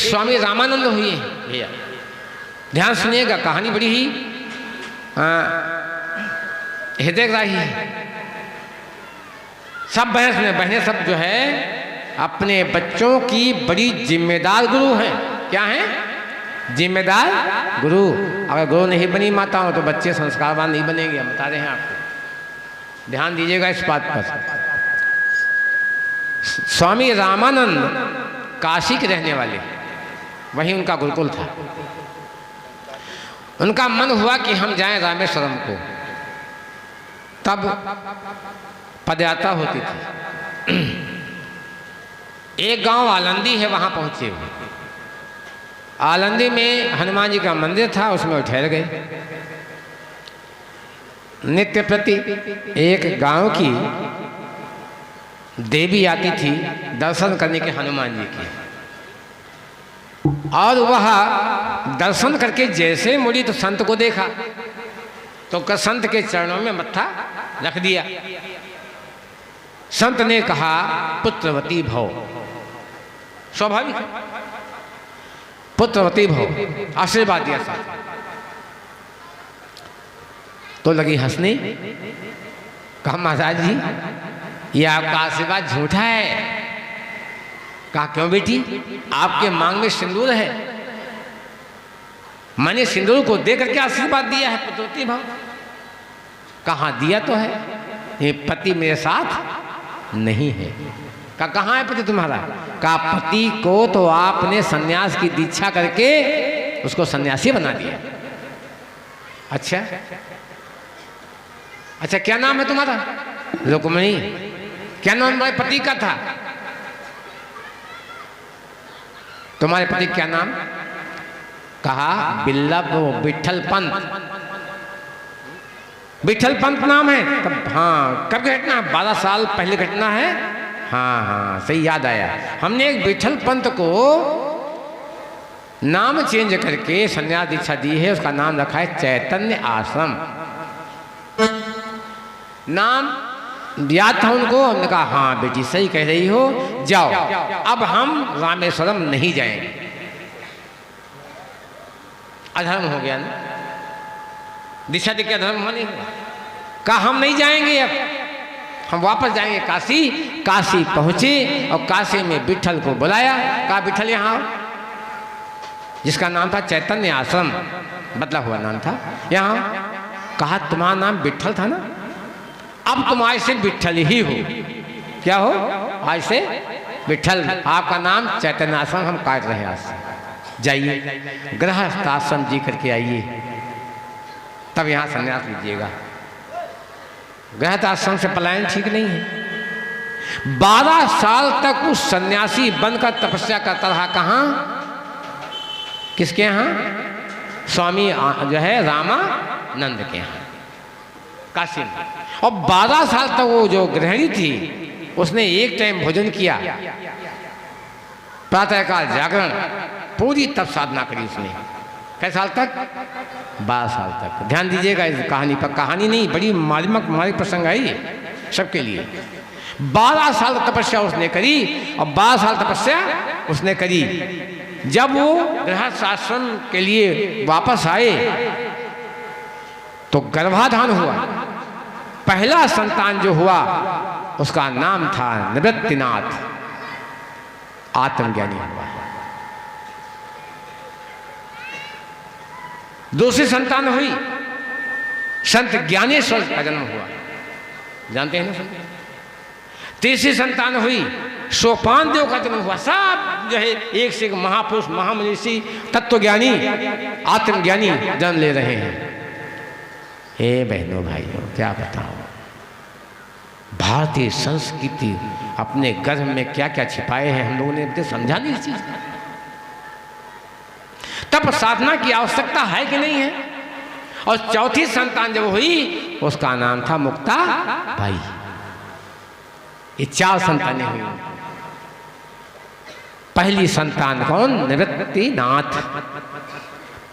स्वामी रामानंद हुए हैं भैया, ध्यान सुनिएगा, कहानी बड़ी ही हृदयग्राही है। सब बहनें सब जो है अपने बच्चों की बड़ी जिम्मेदार गुरु हैं। क्या हैं? जिम्मेदार गुरु। अगर गुरु नहीं बनी माता हो तो बच्चे संस्कारवान नहीं बनेंगे, हम बता रहे हैं आपको, ध्यान दीजिएगा इस बात पर। स्वामी रामानंद काशी के रहने वाले, वहीं उनका गुरुकुल था। उनका मन हुआ कि हम जाएं रामेश्वरम को। तब पदयात्रा होती थी। एक गांव आलंदी है, वहां पहुंचे हुए। आलंदी में हनुमान जी का मंदिर था, उसमें वो ठहर गए। नित्य प्रति एक गांव की देवी आती थी दर्शन करने के हनुमान जी की, और वह दर्शन करके जैसे मुड़ी तो संत को देखा, तो संत के चरणों में मत्था रख दिया। संत ने कहा पुत्रवती भव, स्वाभाविक है, पुत्रवती भव, आशीर्वाद दिया संत। तो लगी हंसने, कहा महाराज जी ये आपका आशीर्वाद झूठा है। कहा क्यों बेटी? आपके मांग में सिंदूर है, मैंने सिंदूर को दे करके आशीर्वाद दिया है पुत्रवती भव। कहा दिया तो है, ये पति मेरे साथ नहीं है। कहा कहाँ है पति तुम्हारा? कहा पति को तो आपने सन्यास की दीक्षा करके उसको सन्यासी बना दिया। अच्छा अच्छा, क्या नाम है तुम्हारा? रुक्मिणी। क्या नाम तुम्हारे पति का था? तुम्हारे पति क्या नाम? कहा बिल्लभ विठल पंत। विठल पंत नाम है? तब हाँ, कब घटना? 12 साल पहले घटना है। हाँ हाँ सही याद आया। हमने एक विठल पंत को नाम चेंज करके संन्यास दीक्षा दी है, उसका नाम रखा है चैतन्य आश्रम। नाम याद था उनको, हमने कहा हाँ बेटी सही कह रही हो, जाओ। अब हम रामेश्वरम नहीं जाएंगे। अधर्म हो गया ना, दिशा दे के अधर्म हुआ नहीं हुआ। कहा हम नहीं जाएंगे, अब हम वापस जाएंगे काशी। काशी पहुंचे और काशी में विठल को बुलाया। कहा विठल यहाँ, जिसका नाम था चैतन्य आश्रम, बदला हुआ नाम था यहाँ। कहा तुम्हारा नाम विठल था ना, अब तुम आज से विठल ही हो। क्या हो? आज से विठल। आपका नाम चैतन्य आश्रम हम काट रहे हैं आज से। जाइए गृहस्थ आश्रम जी करके आइए, तब यहाँ संन्यास लीजिएगा। गृहस्थ आश्रम से पलायन ठीक नहीं है। 12 साल तक उस सन्यासी बनकर तपस्या करता रहा। कहाँ? किसके यहाँ? स्वामी जो है रामानंद के यहाँ, काशी में। और 12 साल तक वो जो गृहिणी थी उसने एक टाइम भोजन किया, प्रातःकाल जागरण, पूरी तप साधना करी उसने। कै साल तक? 12 साल तक। ध्यान दीजिएगा इस कहानी पर, कहानी नहीं, बड़ी मार्मिक प्रसंग है सबके लिए। 12 साल तपस्या उसने करी, और 12 साल तपस्या उसने करी। जब वो गृहस्थ आश्रम के लिए वापस आए तो गर्भाधान हुआ। पहला संतान जो हुआ उसका नाम था निवृत्तिनाथ, आत्मज्ञानी हुआ। दूसरी संतान हुई, संत ज्ञानेश्वर का जन्म हुआ, जानते हैं ना संत। तीसरी संतान हुई, सोपान देव का जन्म हुआ। सब जो है एक से एक महापुरुष, महामनीषी, तत्वज्ञानी, आत्मज्ञानी जन्म ले रहे हैं। हे बहनों भाइयों, क्या बताओ भारतीय संस्कृति अपने गर्भ में क्या क्या छिपाए हैं, हम लोगों ने समझा नहीं इस चीज। तब साधना की आवश्यकता है कि नहीं है? और चौथी संतान जब हुई उसका नाम था मुक्ता भाई। ये 4 संतानें हुई। पहली संतान कौन? निवृत्तिनाथ।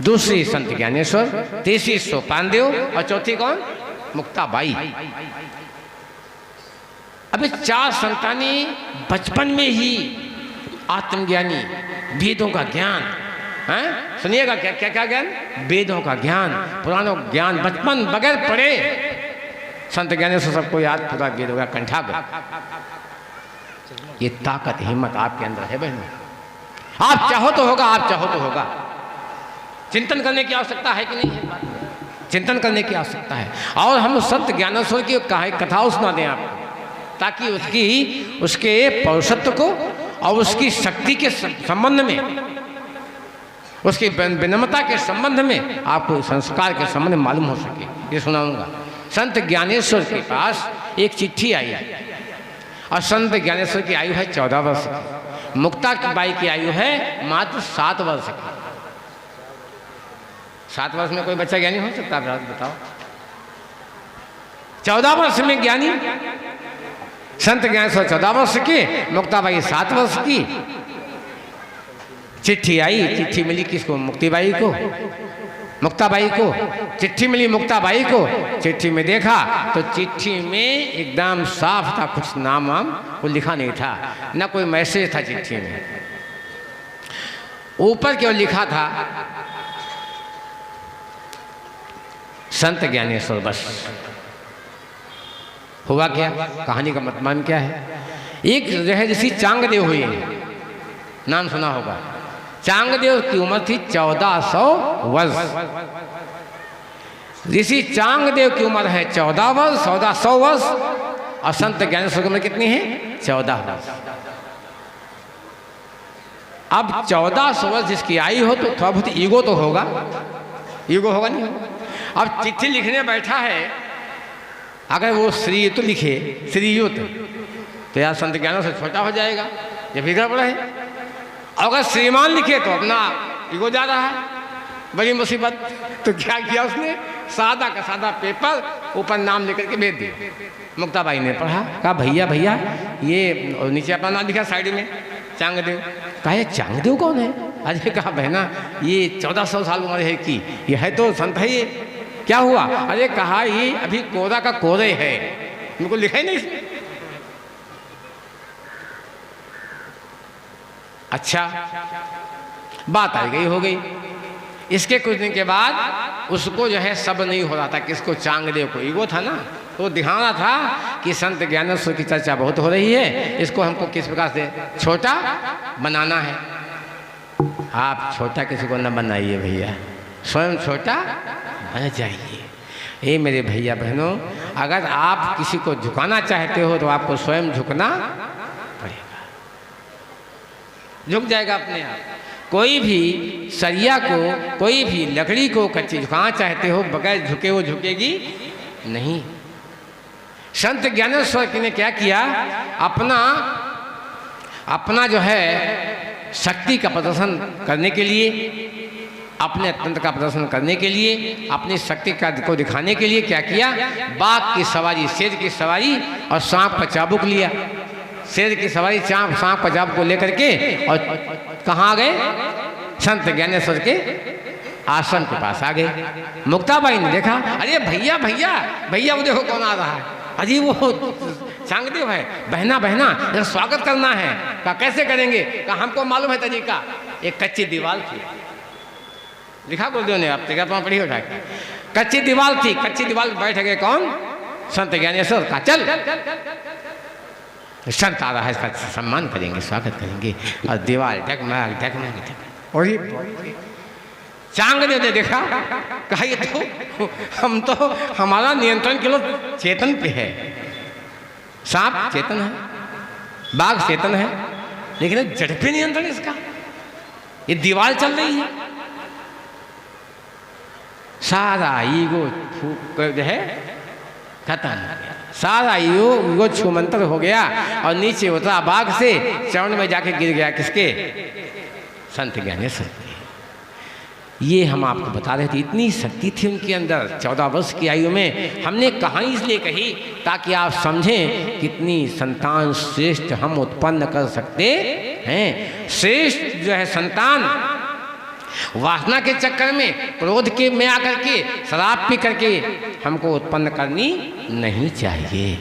दूसरी संत ज्ञानेश्वर, तीसरी सोपानदेव, और चौथी कौन? मुक्ताबाई। अब 4 संतानें बचपन में ही आत्मज्ञानी, वेदों का ज्ञान है। सुनिएगा क्या क्या क्या ज्ञान, वेदों का ज्ञान, पुराणों का ज्ञान, बचपन बगैर पढ़े संत ज्ञानेश्वर सबको याद, पूरा वेदों का कंठाग्र। ये ताकत हिम्मत आपके अंदर है बहनों। आप चाहो तो होगा, आप चाहो तो होगा। चिंतन करने की आवश्यकता है कि नहीं है? चिंतन करने की आवश्यकता है। और हम संत ज्ञानेश्वर की कथा सुना दें आपको, ताकि उसके पौरुषत्व को और उसकी शक्ति के संबंध में, उसकी विनम्रता के संबंध में, आपको संस्कार के संबंध में मालूम हो सके, ये सुनाऊंगा। संत ज्ञानेश्वर के पास एक चिट्ठी आई और संत ज्ञानेश्वर की आयु है 14 वर्ष की, मुक्ता बाई की आयु है मात्र 7 वर्ष की। 7 वर्ष में कोई बच्चा ज्ञानी हो सकता है? बताओ। 14 वर्ष में ज्ञानी संत ज्ञानेश्वर 14 वर्ष के, मुक्ताबाई 7 वर्ष की। चिट्ठी आई, चिट्ठी मिली किसको? मुक्तिबाई को, मुक्ताबाई को चिट्ठी मिली, मुक्ताबाई को। चिट्ठी में देखा तो चिट्ठी में एकदम साफ था, कुछ नाम वाम वो लिखा नहीं था, ना कोई मैसेज था चिट्ठी में। ऊपर क्यों लिखा था संत ज्ञानेश्वर बस। हुआ क्या, कहानी का मतलब क्या है? एक जो है ऋषि चांगदेव हुए, नाम सुना होगा। चांगदेव की उम्र थी 1400 वर्ष। ऋषि चांगदेव की उम्र है 14 वर्ष, 1400 वर्ष। और संत ज्ञानेश्वर की उम्र कितनी है? 14 वर्ष। अब 1400 वर्ष जिसकी आई हो तो थोड़ा बहुत ईगो तो होगा, ईगो होगा नहीं होगा? अब चिट्ठी लिखने बैठा है, अगर वो श्री तो लिखे, श्रीयुत, तो यार संत ज्ञानेश्वर से छोटा हो जाएगा, ये भी गड़बड़ है। अगर श्रीमान लिखे तो अपना ईगो जा रहा है, बड़ी मुसीबत। तो क्या किया उसने? सादा का सादा पेपर ऊपर नाम लेकर के भेज दिया। मुक्ताबाई ने पढ़ा, कहा भैया भैया ये, और नीचे अपना नाम लिखा साइड में, चांगदेव। कहा ये चांगदेव कौन है? अरे कहा बहना ये 1400 साल उम्र है कि, ये है तो संत है ये। क्या हुआ? अरे कहा ये अभी कोरा का कोरे है, उनको लिखा ही नहीं इसमें। अच्छा, बात आ गई, हो गई। इसके कुछ दिन के बाद उसको जो है सब नहीं हो रहा था, किसको? चांगदेव को ईगो था ना, तो दिखाना था कि संत ज्ञानेश्वर की चर्चा बहुत हो रही है, इसको हमको किस प्रकार से छोटा बनाना है। आप छोटा किसी को न बनाइए भैया, स्वयं छोटा बन जाइए। ये मेरे भैया बहनों, अगर आप किसी को झुकाना चाहते हो तो आपको स्वयं झुकना पड़ेगा, झुक जाएगा अपने आप। कोई भी सरिया को, कोई भी लकड़ी को कच्ची झुकाना चाहते हो, बगैर झुके वो झुकेगी नहीं। संत ज्ञानेश्वर ने क्या किया? अपना जो है शक्ति का प्रदर्शन करने के लिए, अपने तंत्र का प्रदर्शन करने के लिए, अपनी शक्ति का को दिखाने के लिए क्या किया? बाघ की सवारी, शेर की सवारी और सांप का चाबुक लिया। शेर की सवारी, सांप का चाबुक को लेकर के और कहाँ गए? संत ज्ञानेश्वर के आश्रम के पास आ गए। मुक्ताबाई ने देखा, अरे भैया भैया भैया, वो देखो कौन आ रहा है। अजी वो चांगदेव है। बहना बहना स्वागत करना है। कहा कैसे करेंगे? कहा हमको मालूम है तरीका। एक कच्ची दीवार थी, लिखा गुरुदेव ने, आप तरीका पढ़ी उठा के। कच्ची दीवार थी, कच्ची दीवार पर बैठ गए कौन? संत ज्ञानेश्वर। कहा चल, संत आ रहा है, इसका सम्मान करेंगे, स्वागत करेंगे। और दीवार डगमग डगमग, और चांगदेव ने देखा, कहा ये तो हम तो, हमारा नियंत्रण केवल चेतन पे है। सांप चेतन है, बाघ चेतन है, लेकिन जड़ पे नियंत्रण इसका। ये दीवार चल रही है, सारा ईगो जो है खत्म हो गया, सारा ईगो छूमंतर हो गया और नीचे उतरा बाघ से, चरण में जाके गिर गया किसके? संत ज्ञानेश्वर के। ये हम आपको बता रहे थे, इतनी शक्ति थी उनके अंदर 14 वर्ष की आयु में। हमने कहानी इसलिए कही ताकि आप समझें कितनी संतान श्रेष्ठ हम उत्पन्न कर सकते हैं। श्रेष्ठ जो है संतान वासना के चक्कर में, क्रोध के में आकर के, शराब पी करके हमको उत्पन्न करनी नहीं चाहिए।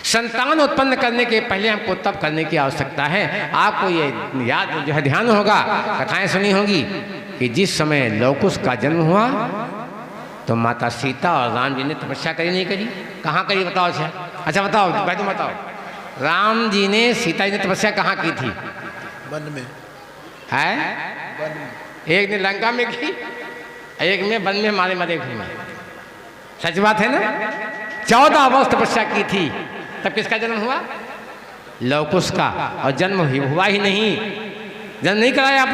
संतान उत्पन्न करने के पहले हमको तप करने की आवश्यकता है। आपको ये याद जो है ध्यान होगा, कथाएं सुनी होंगी कि जिस समय लवकुश का जन्म हुआ तो माता सीता और राम जी ने तपस्या करी नहीं करी? कहाँ करी बताओ? अच्छा बताओ, भाई तुम बताओ, राम जी ने सीता जी ने तपस्या कहाँ की थी? वन में है? वन में। एक ने लंका में की, एक में वन में मारे मरे घूमे। सच बात है ना? 14 वर्ष तपस्या की थी, तब किसका जन्म हुआ? लवकुश का। और जन्म हुआ ही नहीं, जन्म नहीं कराया आपने।